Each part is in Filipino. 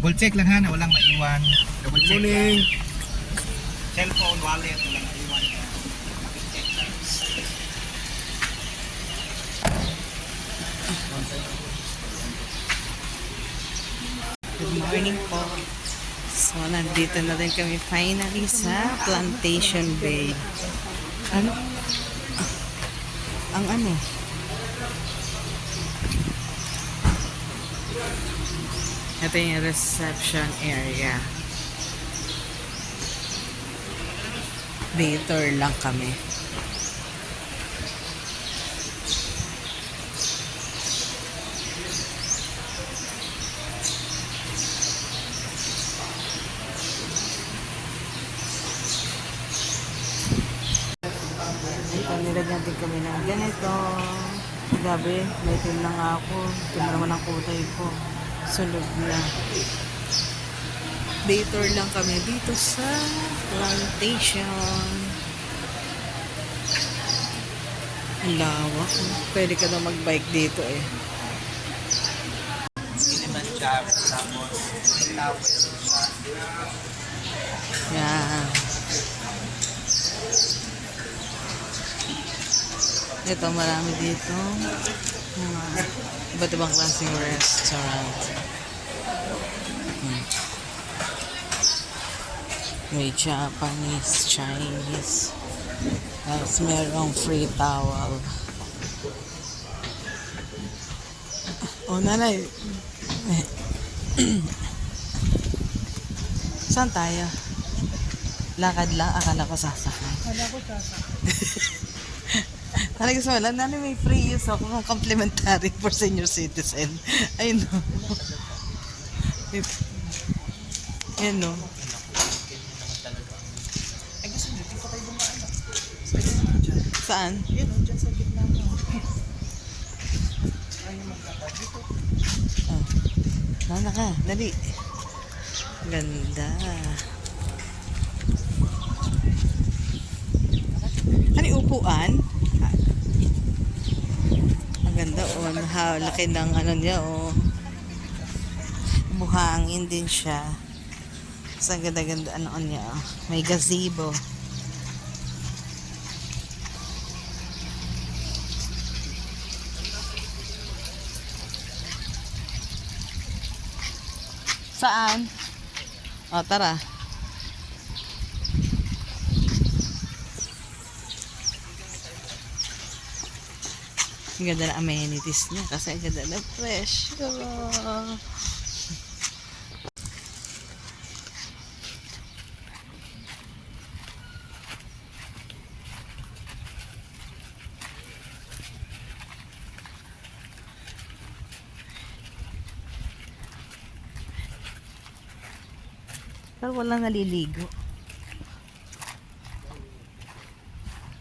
Double check lang ha na walang maiwan. Double check. Morning. Cellphone, wallet, walang maiwan. Good morning po. So, nandito na rin kami finally sa Plantation Bay. Ano? Ang ano? Ito yung reception area. Later lang kami. Ito, nilagyan din kami ng ganito. Gabi, may itim na nga ako. Ito na naman ang kulay ko. Sunog na. Later lang kami dito sa Plantation. Ang lawak. Pwede ka na mag-bike dito eh. Kilimanjaro, tapos Taos. Yan. Ito, marami dito. Mga iba't ibang klaseng restaurant. May Japanese, Chinese. Tapos merong free towel. Oh, nanay. Saan tayo? Lakad lang? Akala ko sasakay. Akala ko sasakay. Talaga sa wala, nanay may free use ako ng complimentary for senior citizen. Ayun no. Ayun no. Ay, gusto nyo, dito tayo dumaan. Saan? Yan o, dyan sa gitna mo. Ayaw magkakad dito. Oh. Nana ka, dali. Ganda. Ano yung upuan? Ang ganda oh. Laki ng ano niya oh. Buhangin din siya. Sa ganda-ganda ano niya oh. May gazebo. Saan? O, tara. Ang ganda na amenities niya kasi ang ganda na fresh. Pero walang naliligo.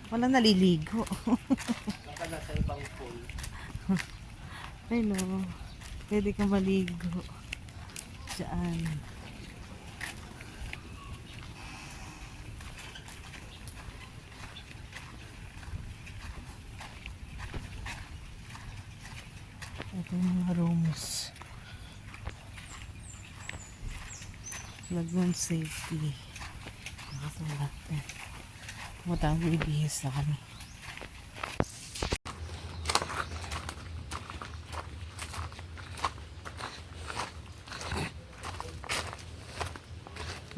Walang naliligo. Baka nasa ibang pool. Ay no. Pwede kang maligo. Diyan. Ito yung mga rooms. Lagoon safety. Nakasulat na. Pumunta ang bibihis na kami.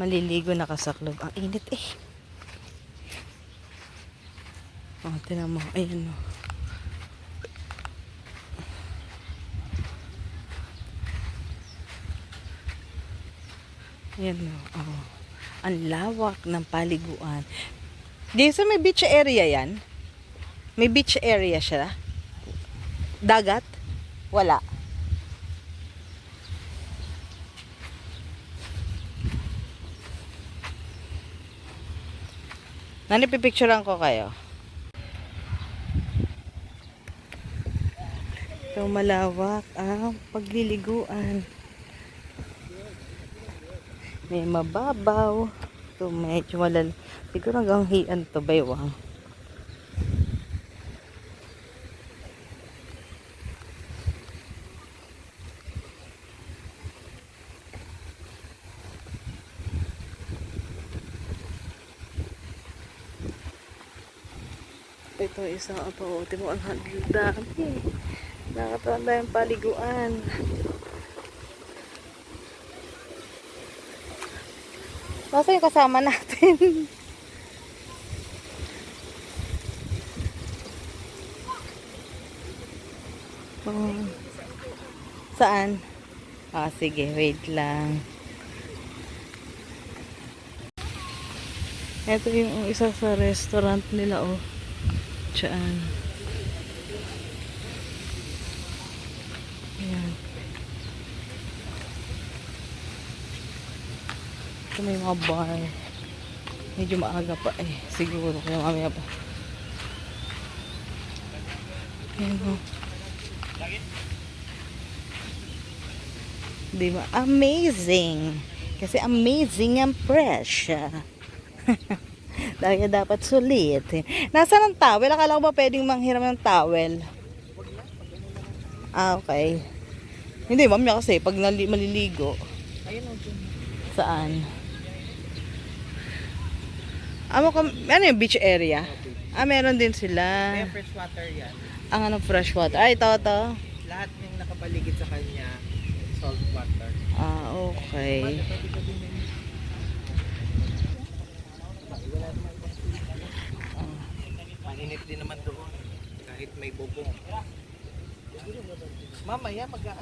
Maliligo na kasaklob. Ang init eh. Oh, tinan mo. Ayan o. Ayan o. Oh. Ang lawak ng paliguan. Dito may beach area yan? May beach area siya? Dagat? Wala. Nanipipicturean ko kayo. Ito malawak ang pagliliguan. May mababaw. Ito medyo malal. Siguro hanggang hian to baywang. Ito isang apo. Timo ang dami. Nakatanda yung paliguan. Nasa yung kasama natin? Oh. Saan? Ah, sige, wait lang. Ito yung isa sa restaurant nila, oh. Diyan. Ayan. Ito may mga bar. Medyo maaga pa eh. Siguro kaya mamaya pa. Ayan, oh. Diba? Amazing! Kasi amazing ang fresh. Dahil dapat sulit. Nasaan ang towel? Akala ko ba pwedeng manghiram ng towel? Ah, okay. Hindi, mamaya kasi pag maliligo. Ayun o, dyan. Saan? Ano yung beach area? Ah, meron din sila. May fresh water yan. Ang anong fresh water? Ay, ito. Lahat ng nakapaligid sa kanya, salt water. Ah, okay. Mainit din naman doon. Kahit may bubong. Mamaya mag-a...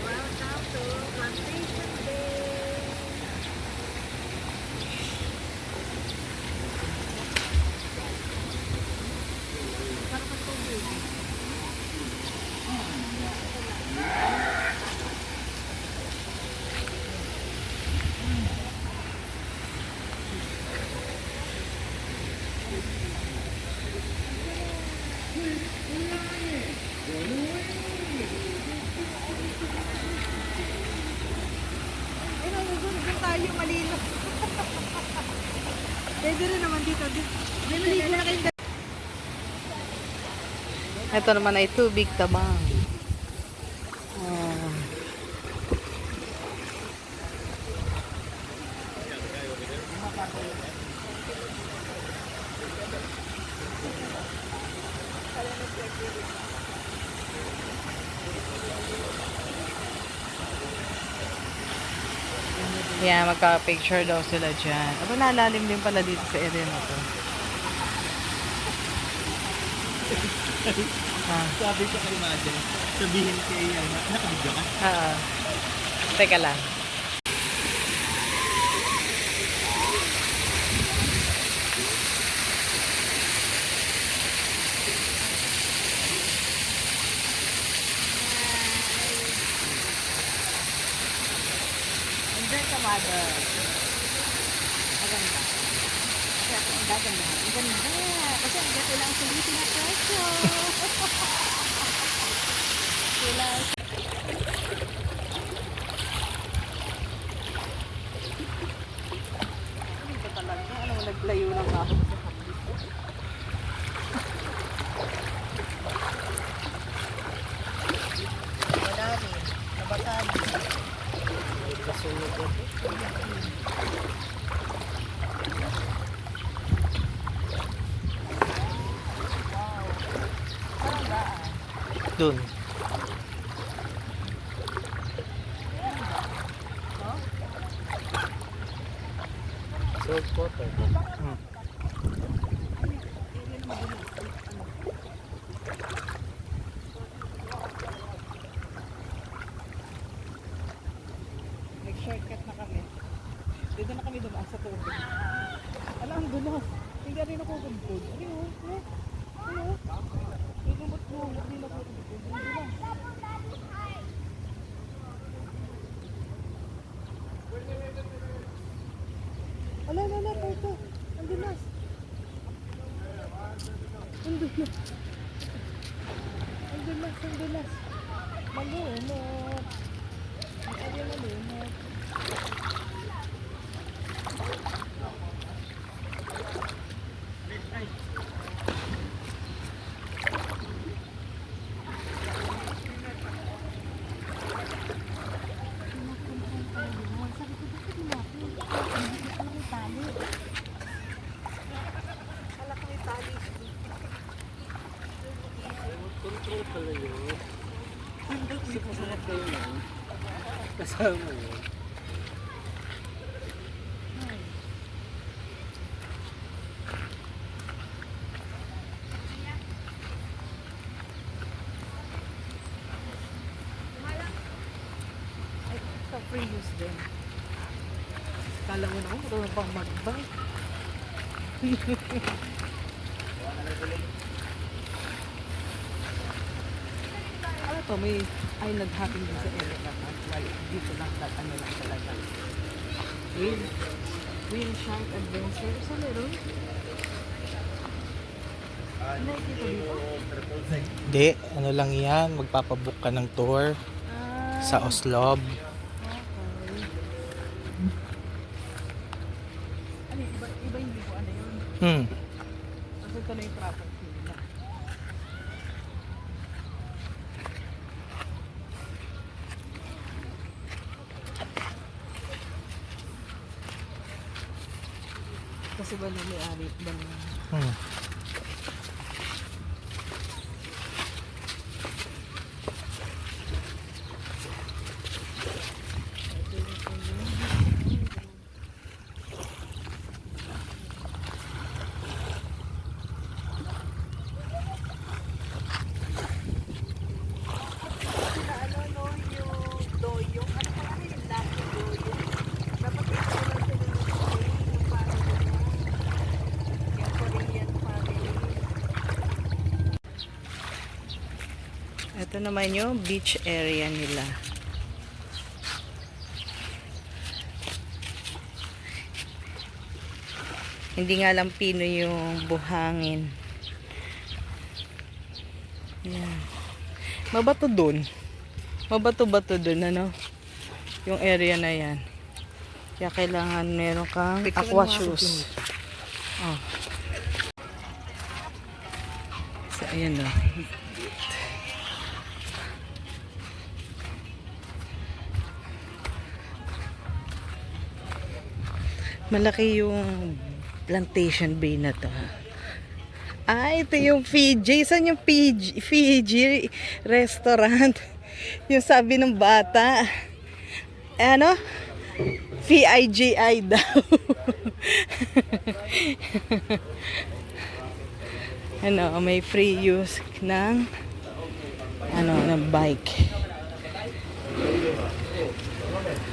Welcome to Plantation Day. Tayo malino. Pwede rin naman dito. Maligo na kayo. Ito naman ay tubig tabang. Ah. Yan, magka-picture daw sila dyan. Aba, nalalim din pala dito sa area na to. Sabi ko kay Mother, sabihin kay nakabidyo ka. Teka lang. Andyan ka, Mother. Maganda. Kasi ako ang gaganda. Ang ganda. Kasi ang gato lang sulitin na presyo. Sila. Ano ba talaga? Ano mo naglayo ng ako sa kapit? Wala rin. Nabasaan. Kasunod ito. Doon. Salt water. Nag-shortcut na kami. Dito na kami dumaan sa tubig. Ala, ang dulas. Hindi rin ako gudbud. Ano? May lumot-lumot din ako gudbud. Ang dulas. Ala, ito. Ang dulas. Ang dulas. Malumot. Ang kanya malumot. Control pala yun. Kasi masarap kayo na. Kasama yun. Ay, sa free use din. Kala mo naman, marunong pang mag-bike. Ano to, may island hopping din sa area naman. While dito lang, ano lang talaga. Wheel Shark Adventure. Sa meron? Nakikita dito? Hindi, ano lang yan, magpapabook ka ng tour sa Oslob. Okay. Ano, iba hindi ko ano yun. Kasi ito na yung traffic nila. Kasi ba may ari ba na Ito naman yung beach area nila. Hindi nga lang pino yung buhangin. Yan. Mabato dun. Mabato-bato dun, ano? Yung area na yan. Kaya kailangan meron kang aqua shoes. Oh. So, ayan o. Malaki yung Plantation Bay na to. Ah, ito yung Fiji. Saan yung Fiji? Fiji restaurant. Yung sabi ng bata. Ano? FIGI daw. Ano, may free use ng ng bike.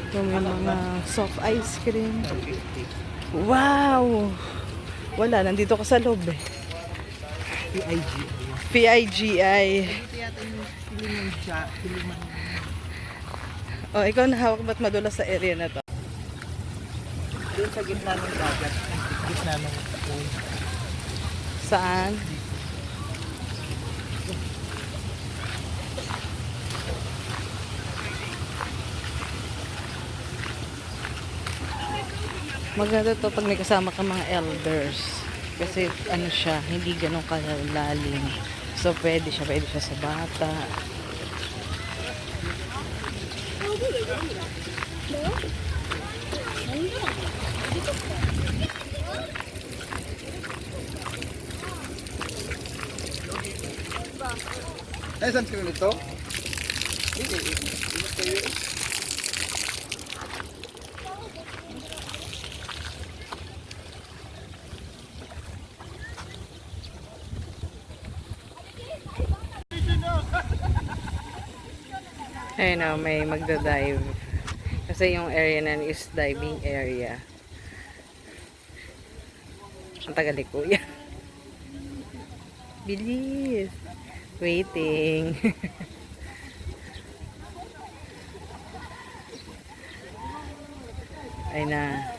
Ito may mga soft ice cream. Wow! Wala, nandito ko sa loob eh. PIG. PIGI. Ito yata yung Piliman siya. Piliman. Oh, ikaw nahawak ba't madulas sa area na to? Doon sa gitna ng dagat. Gitna ng pool. Saan? Maganda to pag may kasama ka mga elders. Kasi ano siya, hindi ganun kalalim. So pwede siya sa bata. Eh, saan kayo nito? Ayun o, may magda-dive. Kasi yung area na yun is diving area. Ang tagal ni kuya. Bilis. Waiting. Ay na.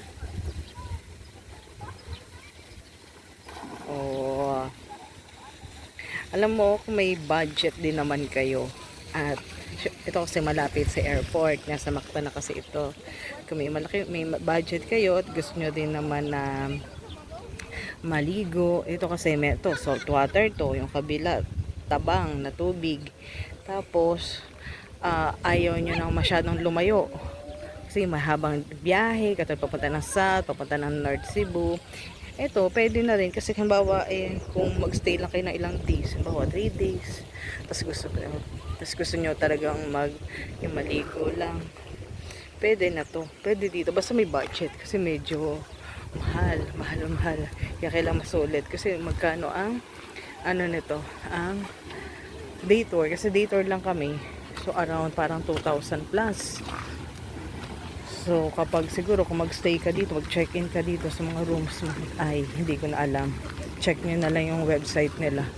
Oh. Alam mo, kung may budget din naman kayo at ito kasi malapit sa airport, nasa Mactan na kasi ito. Kung may budget kayo at gusto nyo din naman na maligo, ito kasi may ito, salt water to, yung kabila tabang na tubig. Tapos ayaw nyo nang masyadong lumayo kasi mahabang biyahe, katulad papunta ng South, papunta ng North Cebu. Eto, pwede na rin kasi halimbawa kung magstay lang kayo ng ilang days, halimbawa 3 days, tapos gusto nyo talagang yung maligo lang, pwede na to. Pwede dito, basta may budget kasi medyo mahal. Kaya kailangan masulit kasi magkano ang ano nito, ang day tour, kasi day tour lang kami. So around parang 2,000 plus. So, kapag siguro kung magstay ka dito, mag-check-in ka dito sa mga rooms mo, ay, hindi ko na alam. Check nyo na lang yung website nila.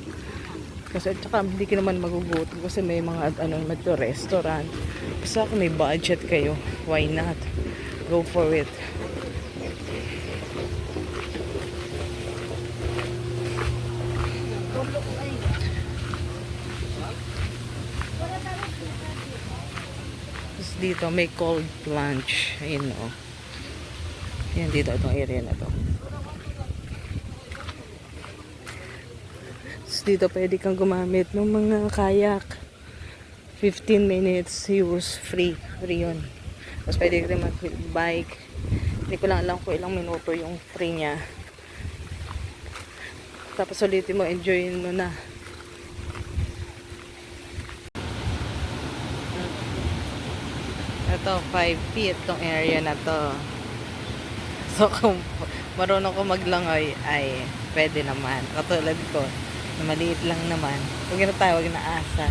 Kasi, tsaka, hindi ka naman magugutom kasi may mga, restaurant. Basta kung may budget kayo, why not? Go for it. Dito may cold plunge, ayun o. Yan dito, itong area na to. Dito pwede kang gumamit ng mga kayak. 15 minutes use, free yun. Tapos pwede ka rin mag-bike. Hindi ko lang alam kung ilang minuto yung free niya. Tapos ulitin mo, enjoy mo na. Ito, 5 feet tong area na to. So, kung marunong ko maglangoy, ay pwede naman. Katulad ko, na maliit lang naman. Huwag na tayo, huwag na asa.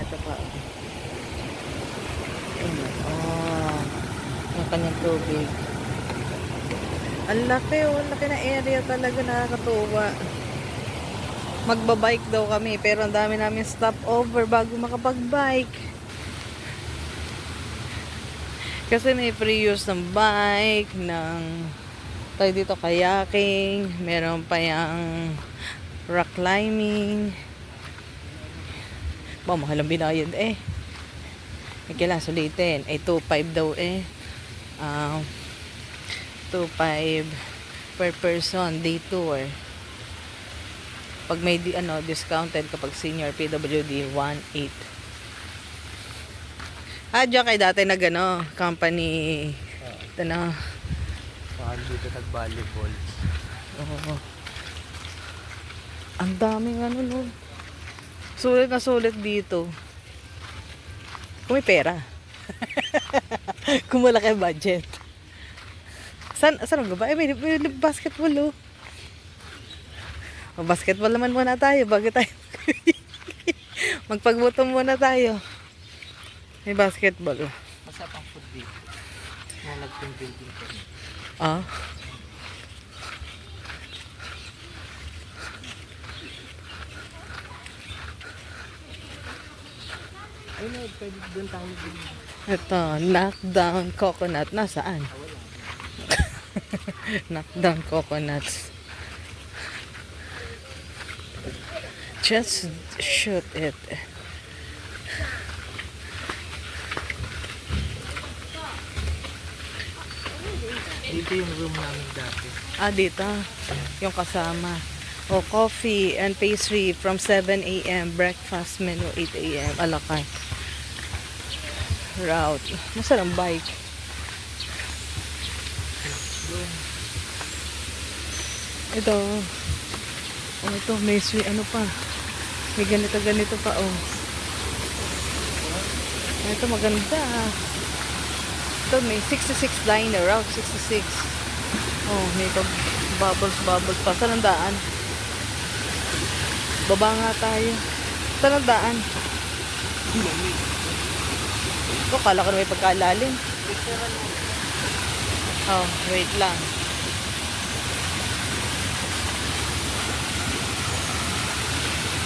Ito pa. Oh, yung kanyang tubig. Ang laki, ang laki na area talaga, nakakatuwa. Magbabike daw kami, pero ang dami namin stopover bago makapag-bike. Kasi may free use ng bike, tayo dito kayaking, meron pa yung rock climbing. Mahal ang binayad eh. May kailangan sulitin. 2.5 daw eh. 2.5 per person, day tour. Pag may discounted kapag senior PWD, 1.8. Diyan kayo dati company, ito na. Dito nag-volleyball. Oo. Ang daming no. Sulit na sulit dito. Kung may pera. Kung malaki budget. Saan ang gaba? May basketball basketball naman muna tayo bago tayo. Magpagbutom muna tayo. May basketball. Masarap ang food dito. Nalagping building ko. Ayun, pwede doon tayo din. Ito, knockdown coconut. Nasaan? Knockdown coconuts. Just shoot it. Dito yung room namin dati. Dito. Yung kasama. Coffee and pastry from 7 a.m. Breakfast menu 8 a.m. a la carte. Route. Masarap ang bike. Ito. Ito, may sweet, pa. May ganito pa, Ito, maganda. Ito, may 66 diner, Route 66. May bubbles pa. Saan ang daan? Baba nga tayo. Saan ang daan? Kala ko na may pagkalalim. Wait lang.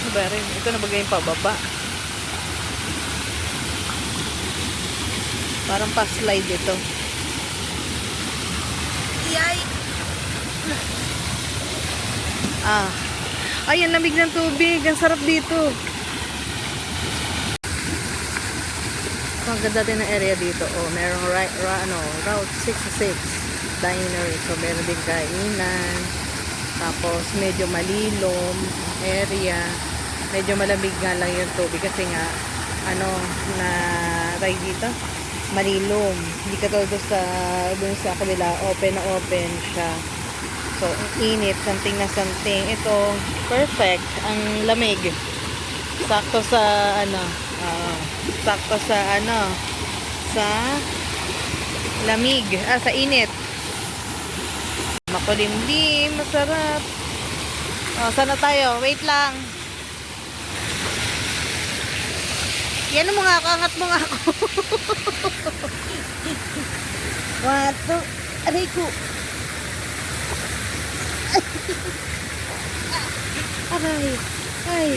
Ano ba rin? Ito na bagay yung pababa. Parang pa-slide ito. Yay! Ay, ang lamig ng tubig. Ang sarap dito. Ang ganda din ng area dito. Merong Route 66 diner. So, meron din kainan. Tapos, medyo malilom area. Medyo malamig nga lang yung tubig kasi nga, tayo dito, malilom. Hindi ka tulad dun sa kabila, open na open siya. So, sakto. Ang init, something na something. Ito, perfect. Ang lamig. Sakto sa ano, sakto sa ano, sa lamig, sa init. Makulimlim, masarap. Saan na tayo? Wait lang. Yan mo nga ako, angat mo nga ako. Wato, aray ko. Aray, ay,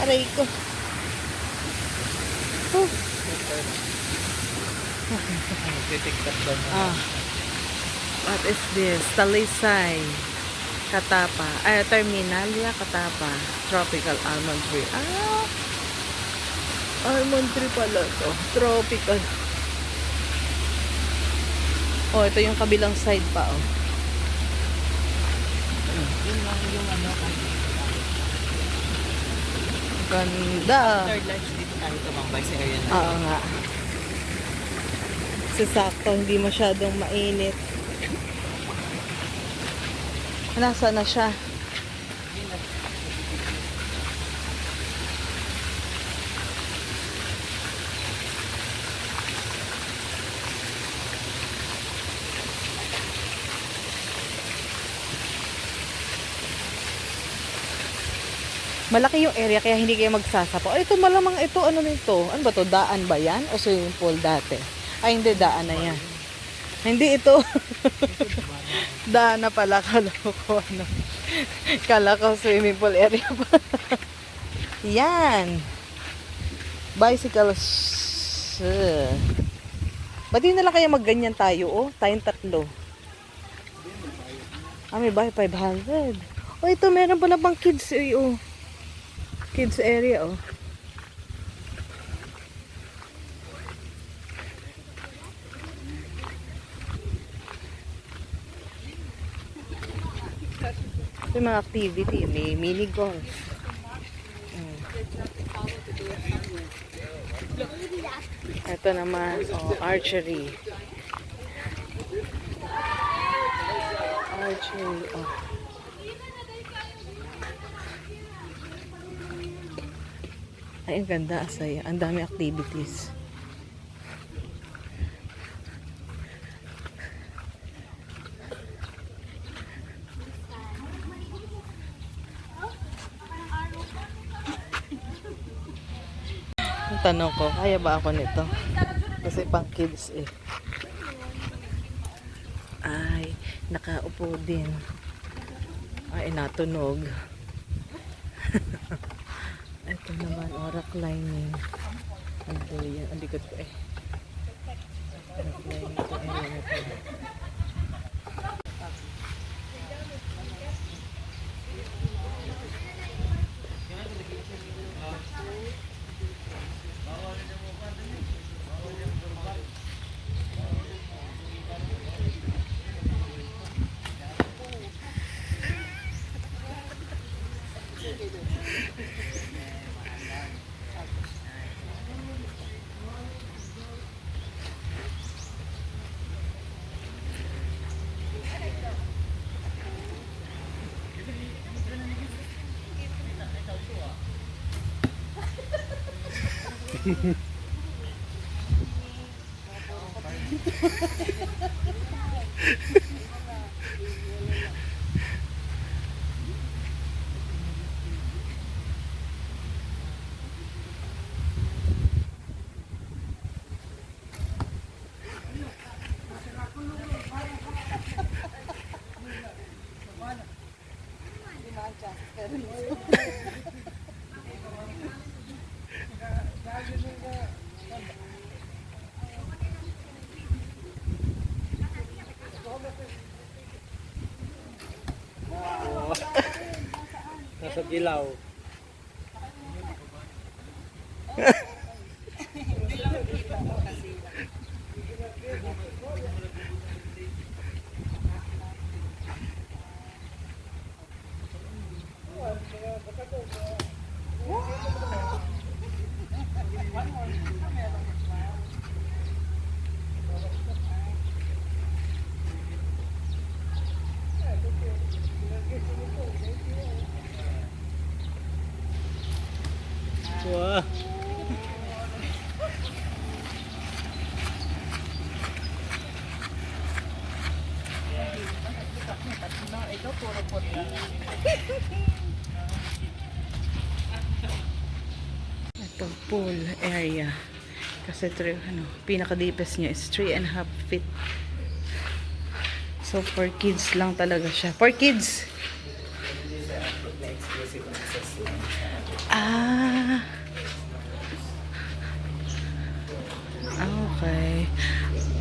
aray ko. Oh. Nagtitiktak daw na. What is this? Talisay. Katapa. Terminalia Katapa. Tropical almond tree. Almond tree pala to. Tropical. Oh, ito yung kabilang side pa, oh. Yun lang yung ano. Ganda. Third lunch dito tayo tumambay sa area na. Oo nga. Kasi sakto, hindi masyadong mainit. Nasa na siya? Malaki yung area kaya hindi kayo magsasapaw. Ito malamang ito, ano nito? Ano ba to? Daan ba yan? O swimming pool dati? Ay, hindi, daan na yan. Hindi ito. Daan na pala. Kala ko ano. Kala ko swimming pool area pa. Yan. Bicycles. Ba't di na lang kaya magganyan tayo, oh? Tayong tatlo. May bahay 500. Oh, ito meron pala bang kids, oh. Kids area, oh. Ito yung mga activity. May mini golf. Ito naman, oh, archery. Archery, oh. Ay, ang ganda, asaya. Ang dami activities. Ang tanong ko, kaya ba ako nito? Kasi pang kids eh. Ay, nakaupo din. Ay, natunog. Ito naman, rock climbing. Ando yan, ang likod ko eh. Rock climbing ito, area na ito. Nasa Gilaw. Wow. Ikaw, puro pot lang. Ito, pool area. Kasi pinaka-deepest niya is 3.5 feet. So, for kids lang talaga siya. For kids! Ah! Okay.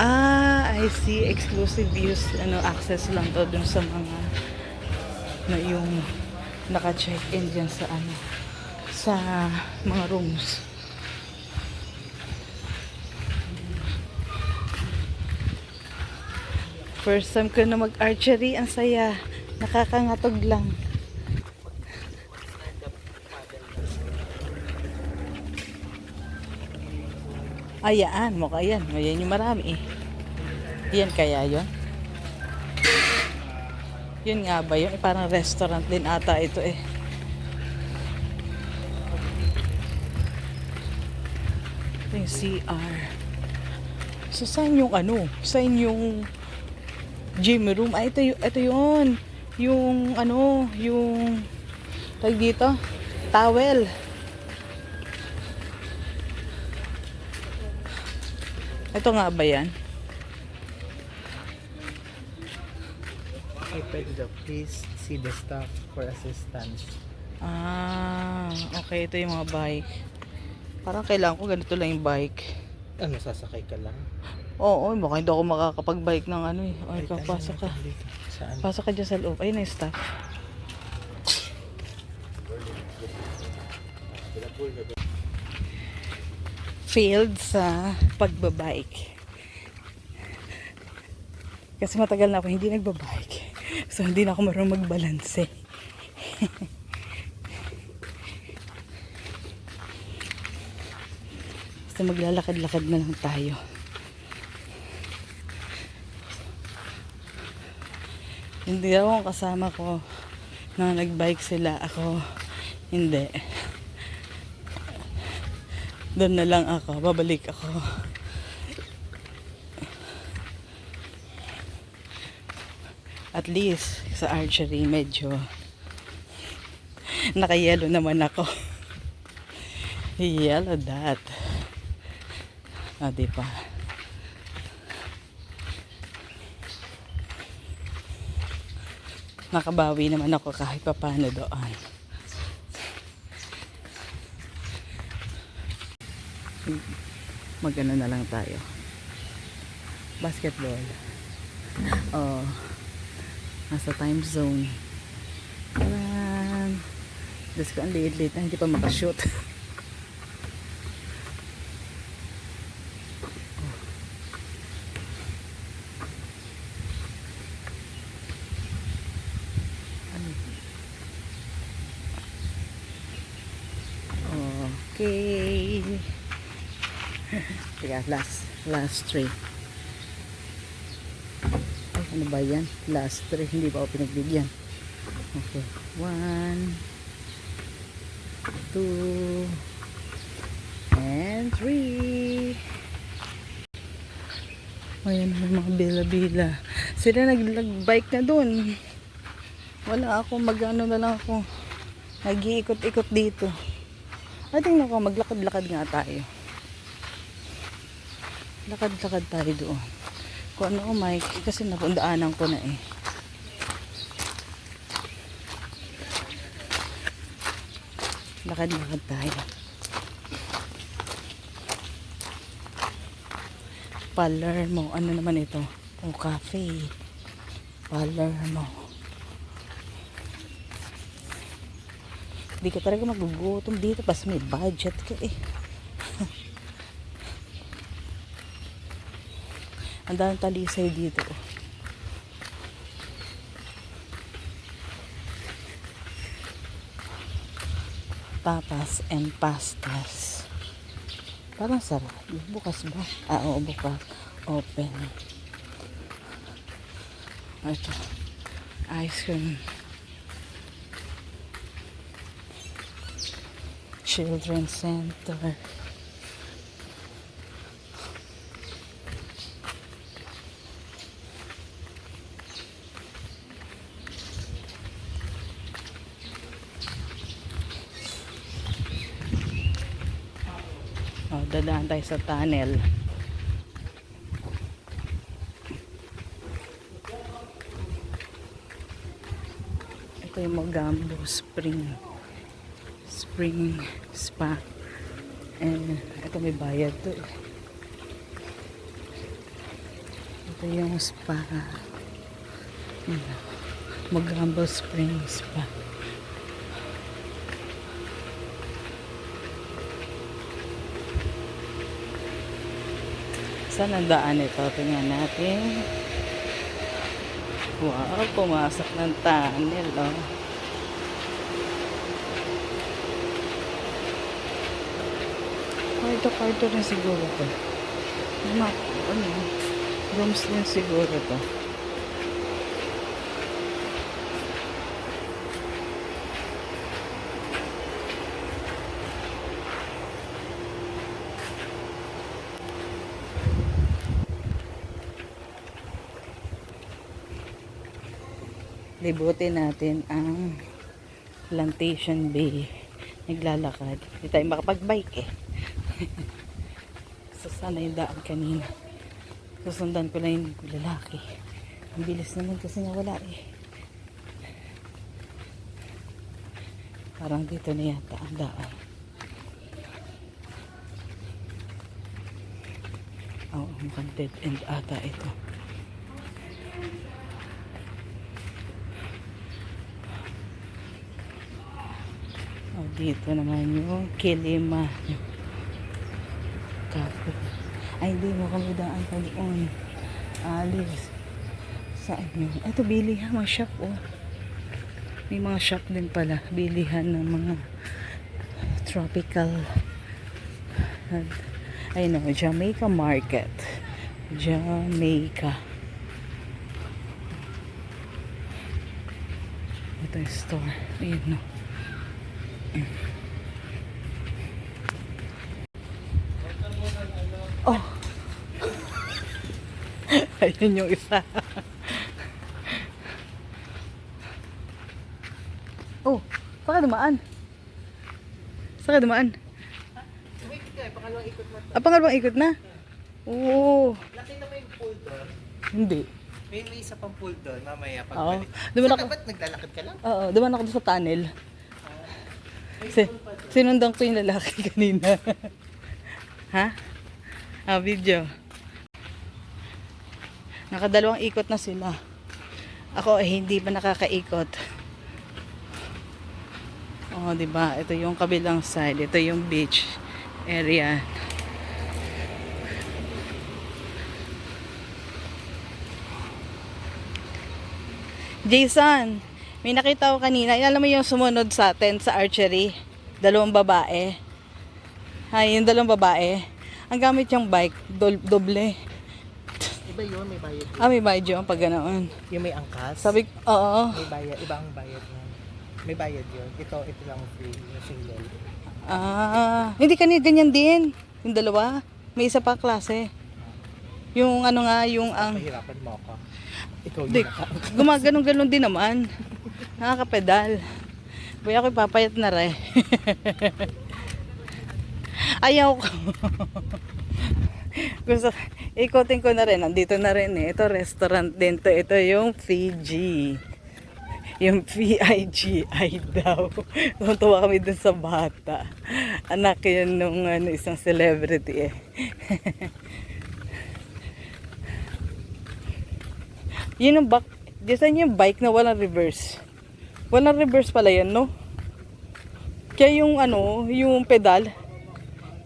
I see. Exclusive use, access lang to dun sa mga na yung naka-check-in dyan sa mga rooms. First time ko na mag-archery, ang saya. Nakakangatog lang. Ayan, mukha yan. Ayan yung marami eh. Yan kaya yun? Yun nga ba yun? Parang restaurant din ata ito eh. Ito yung CR. So, saan yung Saan yung gym room? Ito yun. Yung tawag dito? Towel. Ito nga ba yan? Ay, pwede daw. Please see the staff for assistance. Okay. Ito yung mga bike. Parang kailangan ko ganito lang yung bike. Ano, sasakay ka lang? Oo, baka hindi ako makakapag-bike ng eh. Ay, pasok ka. Dito. Saan? Pasok ka dyan sa loob. Ayun na yung staff. Failed sa pagbabike. Kasi matagal na ako hindi nagbabike. So, hindi na ako marunong magbalanse. So, maglalakad-lakad na lang tayo. Hindi ako kasama ko na nagbike sila. Ako, hindi. Doon na lang ako. Babalik ako. At least, sa archery, medyo naka-yellow naman ako. Yellow that. Diba? Nakabawi naman ako kahit papaano doon. Magano na lang tayo. Basketball. Nasa time zone. Diyos ko, ang liit-liit na hindi pa makashoot. Okay. Teka, last 3. Ay, ano ba yan? Last 3, hindi pa ako pinagbigyan. Okay. 1, 2, and 3. Ayan ang mga bila-bila. Sila nag-bike na dun. Wala ako, mag-ano na lang ako. Nag-iikot-ikot dito. Ay, tingnan ko, maglakad-lakad nga tayo. Lakad-lakad tayo doon. Kung ano, Mike, kasi napundaanan ko na eh. Lakad-lakad tayo. Palermo. Ano naman ito? Cafe. Palermo. Hindi ka talaga magugutom dito. Pas may budget ka eh. Ang daming talisay dito. Tapas and pastas. Parang sarap. Bukas ba? Oo, bukas. Open. Ito. Ice cream. Children's Center. Oh, dadaan tayo sa tunnel. Ito yung Mogambo Spring Spa. And ito may bayad to. Ito yung spa. Mogambo Spring Spa. Saan ang daan ito? Tingnan natin. Wow, pumasok ng tunnel, oh. Kwarto rin siguro to. Rooms din siguro to. Libutin natin ang Plantation Bay. Naglalakad. Hindi tayo makapag-bike eh. So sana yung daan kanina. Susundan ko lang yung lalaki. Ang bilis naman kasi nga wala eh. Parang dito na yata ang daan. Oo, mukhang dead end ata ito. Oh, dito naman yung Kilima. Kapo. Ay, hindi mo kami daan pa doon. Alis. Saan yun? Ito, bilihan. Mga shop, oh. May mga shop din pala. Bilihan ng mga tropical. I know, Jamaica Market. Jamaica. Ito yung store. Ayan, no. Oh. Ayun yung isa. Oh, saan ka dumaan? Saan ka dumaan? Pangalawang ikot na to. Ah, pangalawang ikot na? Oo. Nakita mo yung pool doon? Hindi. May isa pang pool doon, mamaya Oo. pagbalik. Dumaan Saan ako. ka ba't naglalakad ka lang? Oo, dumaan ako doon sa tunnel. Sinundan ko yung lalaki kanina. Ha? Ah, video. Nakadalawang ikot na sila. Ako hindi pa nakakaikot. Oh, 'di ba? Ito yung kabilang side. Ito yung beach area. Jason, may nakita ko kanina. Alam mo yung sumunod sa atin sa archery? Dalawang babae. Ay, yung dalawang babae. Ang gamit yung bike, doble. Iba yun, may bayad. Ah, may bayad yun pag ganoon. Yung may angkas? Sabi, oo. May bayad, iba ang bayad niya. May bayad yun. Ito lang free, yung single. Ah, hindi kanina ganyan din. Yung dalawa. May isa pa klase. Yung ano nga, yung ang... Mahirapan mo ako. Ikaw Di, yun. gumaganon-ganon din naman. Nakakapedal. Boy, ako papayat na rin. Ayaw ko. Gusto, ikutin ko na rin. Nandito na rin eh. Ito restaurant din to. Ito yung Fiji. Yung P-I-G-I daw. Tuntua kami dun sa bata. Anak yun nung isang celebrity eh. Yun ang diyan yung bike na walang reverse. Walang reverse pala yan, no? Kaya yung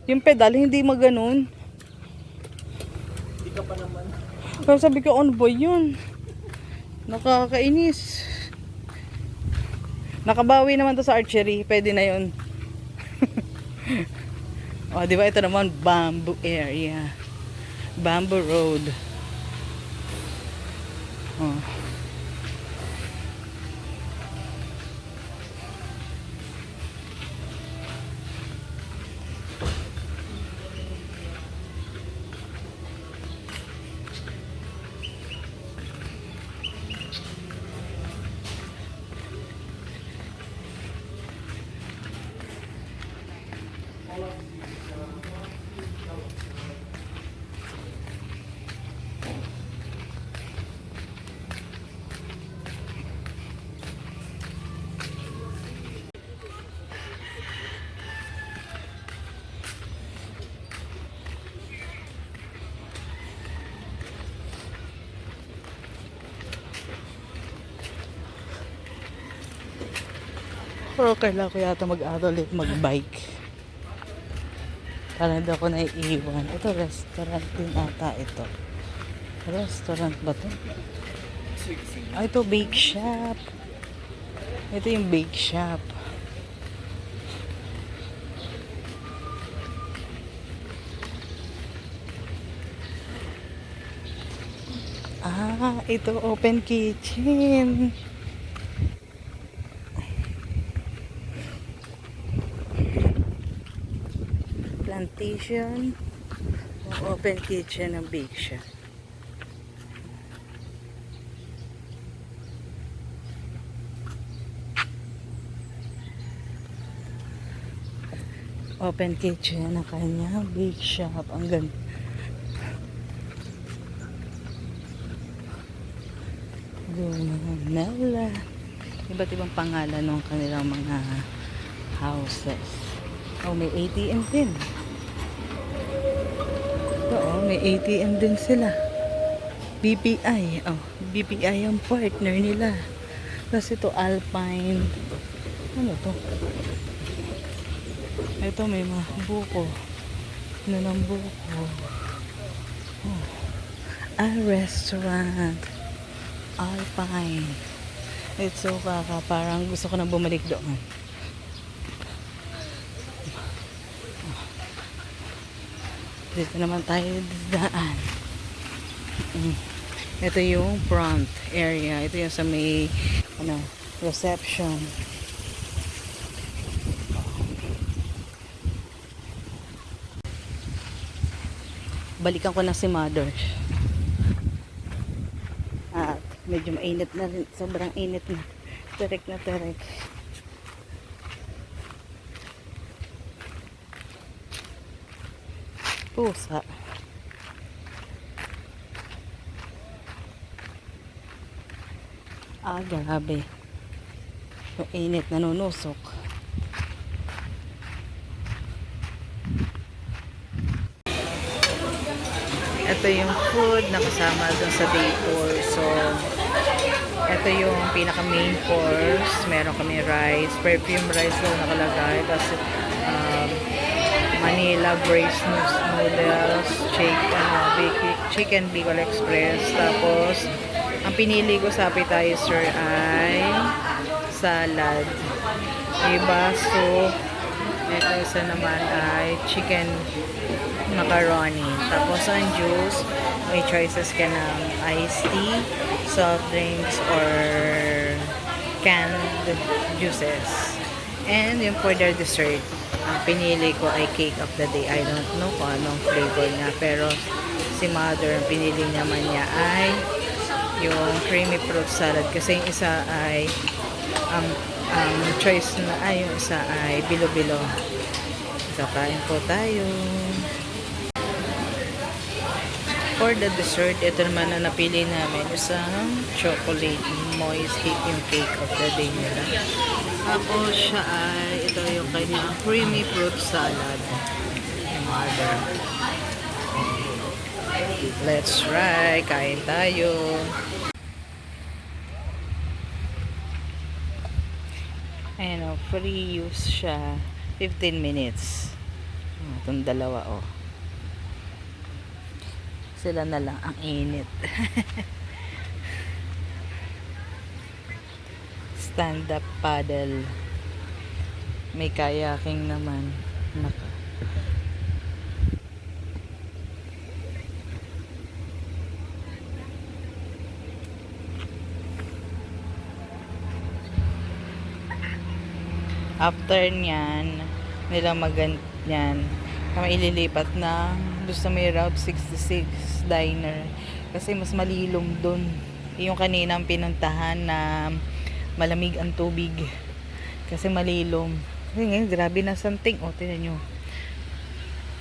yung pedal hindi maganon. Hindi ka pa naman. Pero sabi ko, ano ba yun? Nakakainis. Nakabawi naman to sa archery. Pwede na yun. O, di ba? Ito naman, bamboo area. Bamboo road. Oh. Pero kailangan ko yata mag-ano ulit mag-bike. Para hindi ako naiiwan. Ito, restaurant din ata ito. Restaurant ba to? Ito, bake shop. Ito yung bake shop. Ito, open kitchen. Plantation. Open kitchen ng bake shop. Open kitchen na kanya bake shop. Ang ganda. Gunamela. Iba't ibang pangalan ng kanilang mga houses. Oh, may ATM din. Oo, may ATM din sila. BPI. Oh, BPI ang partner nila. Kasi ito Alpine. Ano to? Ito may mga buko. Ano ng buko? Oh. Restaurant. Alpine. It's so kaka. Parang gusto ko na bumalik doon. Dito naman tayo daan. Ito yung front area. Ito yung sa may reception. Balikan ko na si Mother. At medyo mainit na rin. Sobrang init na. Terek na terek. Pusa. Grabe. Yung init, nanunusok. Ito yung food na kasama dun sa day tour. So, ito yung pinaka main course. Meron kami rice, perfume rice daw nakalagay. Tapos, Manila braised noodles, chicken Bicol Express. Tapos, ang pinili ko sa appetizer ay salad. Iba soup. Ito isa naman ay chicken macaroni. Tapos ang juice, may choices ka ng iced tea, soft drinks, or canned juices. And yung for the dessert, ang pinili ko ay cake of the day. I don't know kung anong flavor niya, pero si Mother, ang pinili naman niya ay yung creamy fruit salad. Kasi yung isa ay ang choice na ay yung isa ay bilo-bilo. So, kain po tayo. For the dessert, ito naman na napili namin, isang chocolate moist cake, yung cake of the day nila. Tapos siya ay, ito yung kanilang creamy fruit salad. Mother. Let's try. Kain tayo. Ayan o, free use siya. 15 minutes. Itong dalawa o. Sila na lang ang init. Stand up paddle. May kayaking naman. After nyan, nila maganyan, kami ililipat na doon sa may Route 66 diner. Kasi mas malilom doon. Yung kaninang pinuntahan na malamig ang tubig. Kasi malilom. Kasi ngayon, grabe na santing. O, tinan nyo.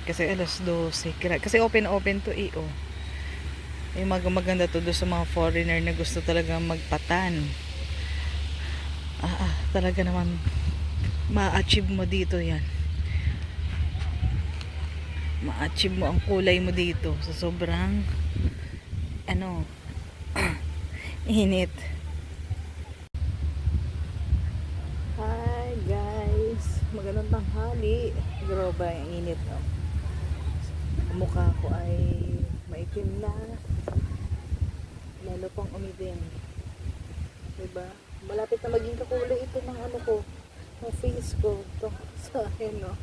Kasi alas 12. Kasi open to oh. Yung maganda to doon sa mga foreigner na gusto talaga magpatan. Talaga naman ma-achieve mo dito yan. Ma-achieve mo ang kulay mo dito sa sobrang init. Hi guys. Sobrang init. Oh. Ang mukha ko ay maitim na. Lalo pang umidim. Diba? Malapit na maging kakulay ito ng ano ko. Ng face ko. Ito sa akin, no?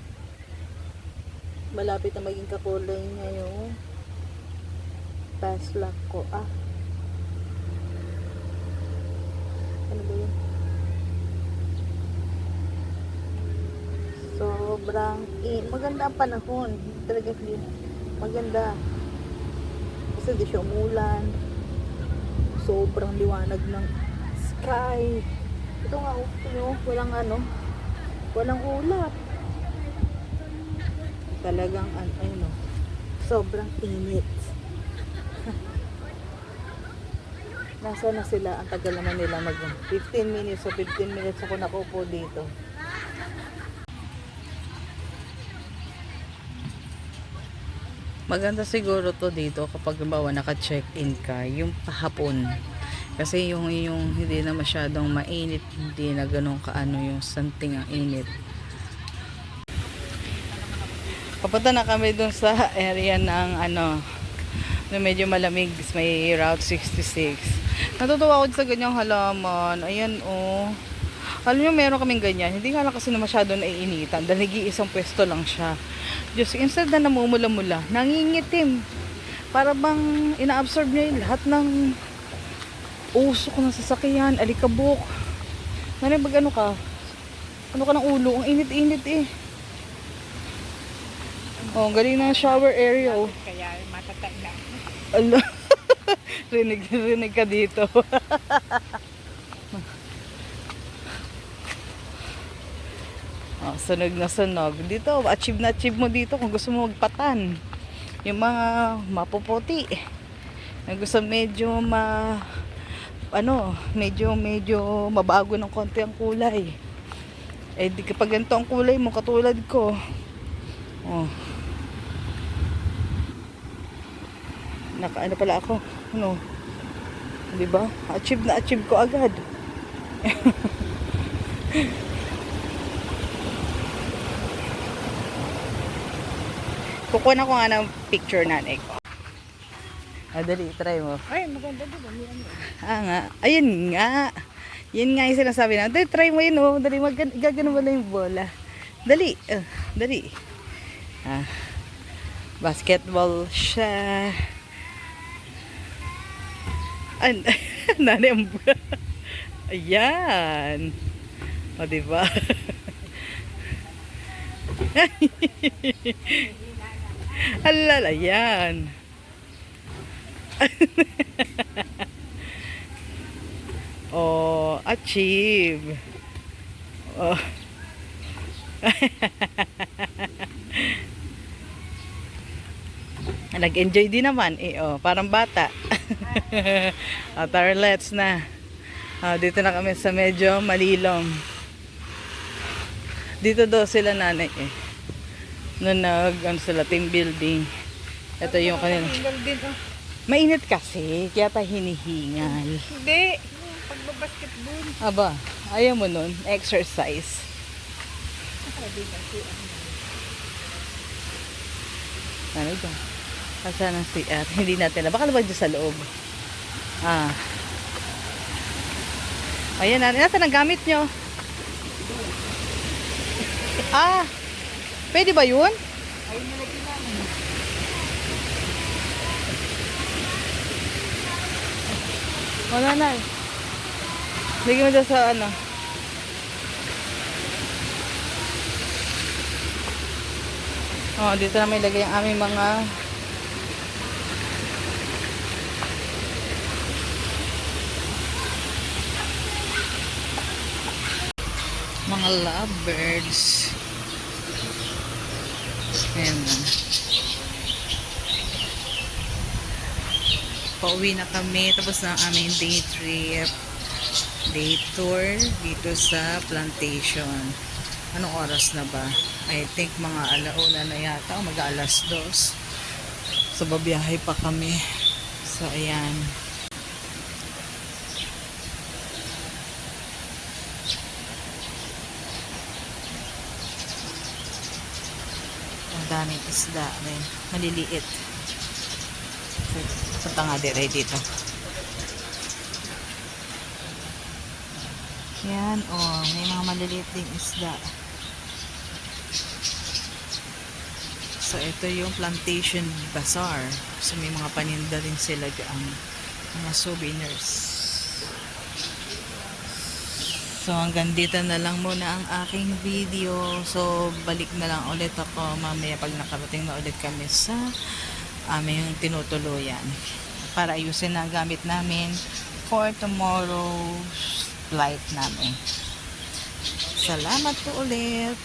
Malapit na maging kakulay niya yung past lock ko. Ah. Ano ba yun? Sobrang maganda ang panahon. Talaga maganda. Kasi di siya umulan. Sobrang liwanag ng sky. Ito nga, walang ulap. Talagang ano, sobrang init. Nasa na sila? Ang tagal naman nila 15 minutes. So 15 minutes ako nakaupo dito. Maganda siguro to dito kapag bawa naka-check-in ka yung pahapon. Kasi yung hindi na masyadong mainit, hindi na ganun kaano yung santing ang init. Papunta na kami dun sa area ng ano, na medyo malamig, may Route 66. Natutuwa ako sa ganyang halaman. Ayan oh. Alam nyo, meron kaming ganyan. Hindi nga lang kasi na masyado naiinitan. Dahil nag-iisang pwesto lang siya. Just instead na namumula-mula, nangingitim. Para bang ina-absorb niya yung lahat ng usok ng sasakyan, alikabok. Ngayon, pag ano ka ng ulo, ang init-init eh. Oh, galing na shower area oh. Kaya matatay na. Ala. rinig ka dito. Oh, sunog na sunog. Dito, achieve na achieve mo dito kung gusto mo magpatan. Yung mga mapuputi. Yung gusto medyo medyo mabago ng konti ang kulay. Eh, di kapag ganito ang kulay mo, katulad ko. Oh. Ano pala ako? Ano? Di ba? Achieve na achieve ko agad. Kukuha na ko nga ng picture nanay ko. Dali, try mo. Ay, maganda din. Nga. Ayun nga. Yun nga yung sinasabi na. Dali, try mo yun oh. Dali, gagano mo lang yung bola. Dali. Dali. Basketball siya. Nanay ang ayan. O, diba? Alala, yan. Oh, achieve. Oh. Nag-enjoy din naman. Oh, parang bata. Tara, let's na. Dito na kami sa medyo malilom. Dito daw sila nanay eh. Noon sila team building. Ito yung kanila. Mainit kasi, kaya tayo hinihingal. Hindi. Pagbabasketball. Aba, ayaw mo nun. Exercise. Ano dyan? Kasana ng CR. Hindi natin. Baka naman dyan sa loob. Ayan na. Nasaan ang gamit nyo? Pwede ba yun? Ayun na lagi namin. Wala na eh. Lagyan mo dyan sa ano. Dito na may lagay ang aming mga lovebirds. Ayan na. Pauwi na kami. Tapos na ang aming day trip. Day tour dito sa plantation. Anong oras na ba? I think mga alauna na yata. O mag-alas 2. So, babiyahe pa kami. So, ayan. daming isda rin. Maliliit. Punta nga dito. Yan, oh. May mga maliliit ding isda. So, ito yung Plantation Bazaar. So, may mga paninda rin sila dyan. Mga souvenirs. So, hanggang dito na lang muna ang aking video. So, balik na lang ulit ako mamaya pag nakarating na ulit kami sa aming tinutuluyan. Para ayusin na ang gamit namin for tomorrow's flight namin. Salamat po ulit.